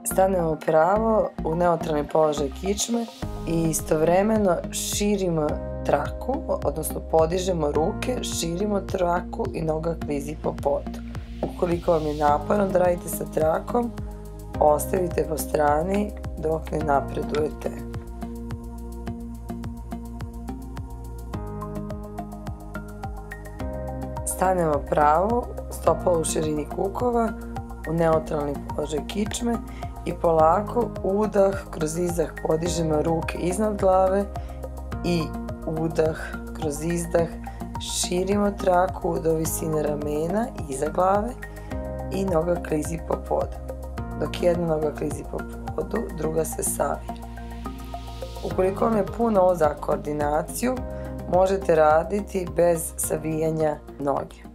Stanemo pravo u neutralni položaj kičme i istovremeno širimo traku, odnosno podižemo ruke, širimo traku i noga klizi po podu. Ukoliko vam je naporno da radite sa trakom, ostavite po strani dok ne napredujete. Stanemo pravo, stopalo u širini kukova, u neutralni položaj kičme i polako udah kroz izdah podižemo ruke iznad glave i udah kroz izdah širimo traku do visine ramena iza glave i noga klizi po podu. Dok jedna noga klizi po podu, druga se savije. Ukoliko vam je puno za koordinaciju, možete raditi bez savijanja noge.